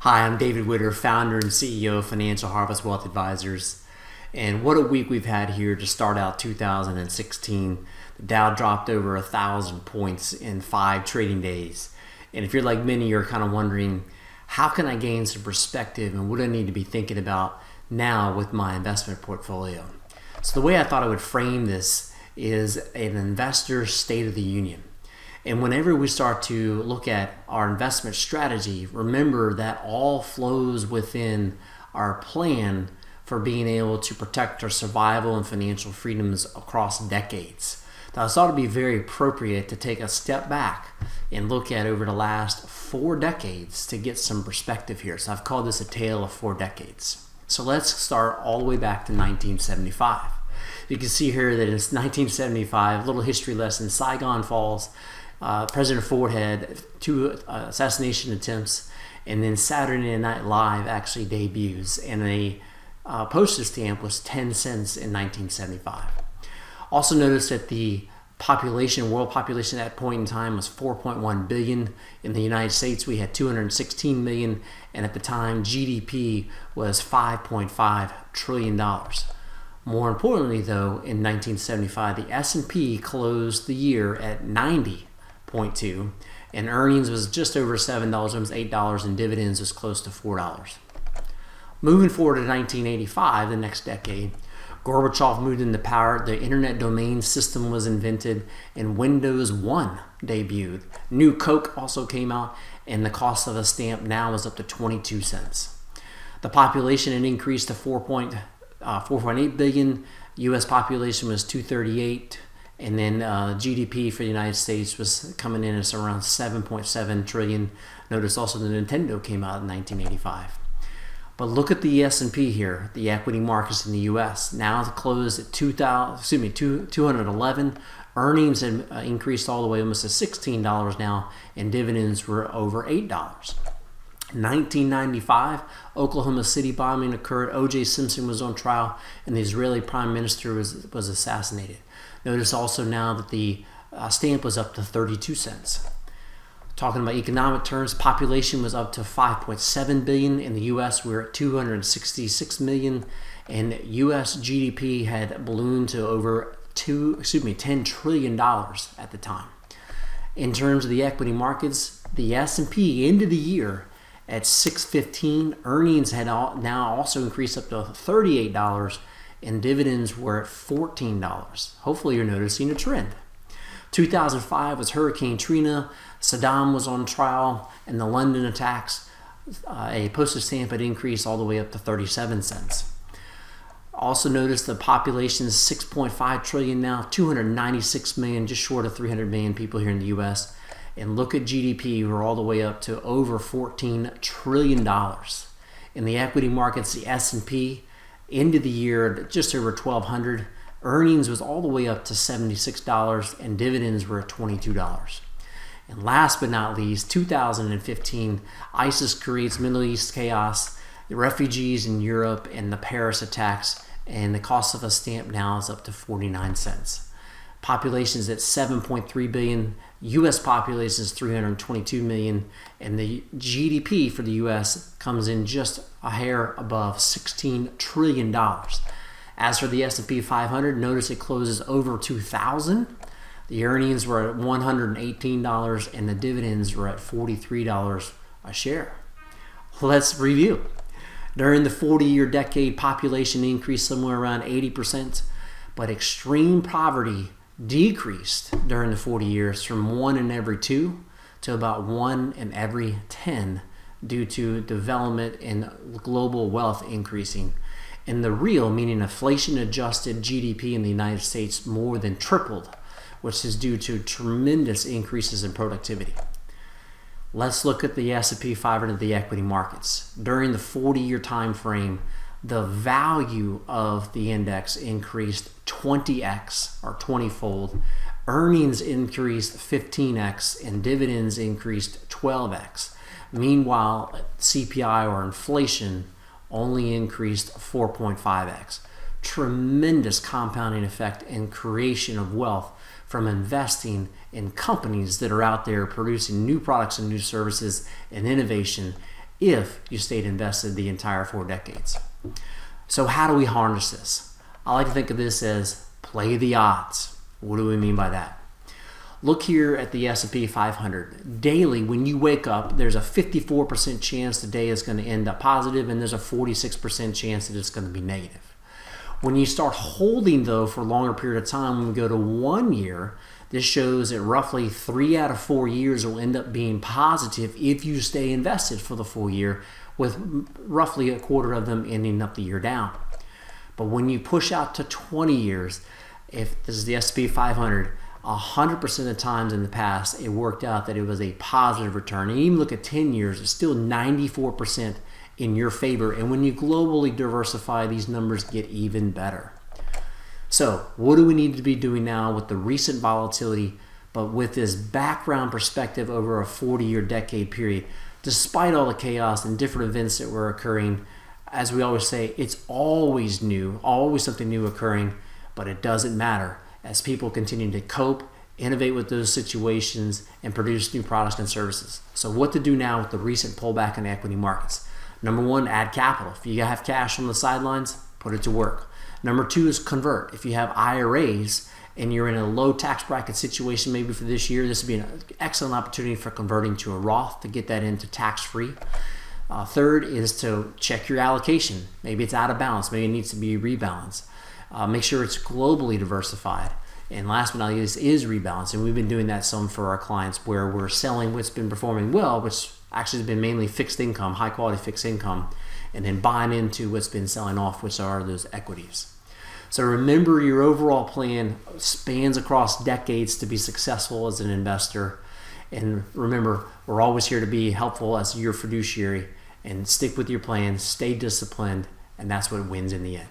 Hi, I'm David Witter, founder and CEO of Financial Harvest Wealth Advisors. And what a week we've had here to start out 2016. The Dow dropped over 1,000 points in 5 trading days. And if you're like many, you're kind of wondering, how can I gain some perspective and what do I need to be thinking about now with my investment portfolio? So the way I thought I would frame this is an investor state of the union. And whenever we start to look at our investment strategy, remember that all flows within our plan for being able to protect our survival and financial freedoms across decades. Now, I thought it'd be very appropriate to take a step back and look at over the last 4 decades to get some perspective here. So I've called this a tale of 4 decades. So let's start all the way back to 1975. You can see here that it's 1975, little history lesson, Saigon falls. President Ford had 2 assassination attempts, and then Saturday Night Live actually debuts, and a postage stamp was 10 cents in 1975. Also notice that the world population at that point in time was 4.1 billion. In the United States, we had 216 million, and at the time, GDP was $5.5 trillion. More importantly, though, in 1975, the S&P closed the year at 90.2, and earnings was just over $7, almost $8, and dividends was close to $4. Moving forward to 1985, the next decade, Gorbachev moved into power, the internet domain system was invented, and Windows 1 debuted. New Coke also came out, and the cost of a stamp now is up to 22 cents. The population had increased to 4.8 billion. U.S. population was 238. And then GDP for the United States was coming in at around 7.7 trillion. Notice also the Nintendo came out in 1985. But look at the S&P here, the equity markets in the U.S. Now to close at 211. Earnings had increased all the way almost to $16 now, and dividends were over $8. 1995, Oklahoma City bombing occurred. O.J. Simpson was on trial, and the Israeli prime minister was assassinated. Notice also now that the stamp was up to 32 cents. Talking about economic terms, population was up to 5.7 billion. In the U.S., we're at 266 million, and U.S. GDP had ballooned to over $10 trillion at the time. In terms of the equity markets, the S&P ended the year at 615. Earnings had now also increased up to $38, and dividends were at $14. Hopefully you're noticing a trend. 2005 was Hurricane Trina. Saddam was on trial, and the London attacks, a postage stamp had increased all the way up to 37 cents. Also notice the population is 6.5 trillion now, 296 million, just short of 300 million people here in the U.S. And look at GDP, we're all the way up to over $14 trillion. In the equity markets, the S&P ended the year at just over 1,200. Earnings was all the way up to $76, and dividends were at $22. And last but not least, 2015, ISIS creates Middle East chaos, the refugees in Europe, and the Paris attacks, and the cost of a stamp now is up to 49 cents. Population is at 7.3 billion. U.S. population is 322 million, and the GDP for the U.S. comes in just a hair above $16 trillion. As for the S&P 500, notice it closes over 2,000. The earnings were at $118, and the dividends were at $43 a share. Let's review. During the 40-year decade, population increased somewhere around 80%, but extreme poverty decreased during the 40 years from 1 in every 2 to about 1 in every 10 due to development and global wealth increasing. And the real, meaning inflation-adjusted GDP in the United States, more than tripled, which is due to tremendous increases in productivity. Let's look at the S&P 500, the equity markets. During the 40-year time frame, the value of the index increased 20x or 20-fold. Earnings increased 15x, and dividends increased 12x. Meanwhile, CPI or inflation only increased 4.5x. Tremendous compounding effect and creation of wealth from investing in companies that are out there producing new products and new services and innovation if you stayed invested the entire 4 decades. So how do we harness this? I like to think of this as play the odds. What do we mean by that? Look here at the S&P 500. Daily, when you wake up, there's a 54% chance the day is going to end up positive, and there's a 46% chance that it's going to be negative. When you start holding, though, for a longer period of time, when we go to 1 year, this shows that roughly 3 out of 4 years will end up being positive if you stay invested for the full year, with roughly a quarter of them ending up the year down. But when you push out to 20 years, if this is the S&P 500, 100% of the times in the past, it worked out that it was a positive return. And even look at 10 years, it's still 94% in your favor. And when you globally diversify, these numbers get even better. So what do we need to be doing now with the recent volatility, but with this background perspective over a 40-year decade period? Despite all the chaos and different events that were occurring, as we always say, it's always new, always something new occurring, but it doesn't matter as people continue to cope, innovate with those situations, and produce new products and services. So what to do now with the recent pullback in the equity markets? Number 1, add capital. If you have cash on the sidelines, put it to work. Number 2 is convert. If you have IRAs and you're in a low tax bracket situation maybe for this year, this would be an excellent opportunity for converting to a Roth to get that into tax-free. Third is to check your allocation. Maybe it's out of balance. Maybe it needs to be rebalanced. Make sure it's globally diversified. And last but not least is rebalance. And we've been doing that some for our clients where we're selling what's been performing well, which actually has been mainly fixed income, high quality fixed income, and then buying into what's been selling off, which are those equities. So remember, your overall plan spans across decades to be successful as an investor. And remember, we're always here to be helpful as your fiduciary, and stick with your plan, stay disciplined, and that's what wins in the end.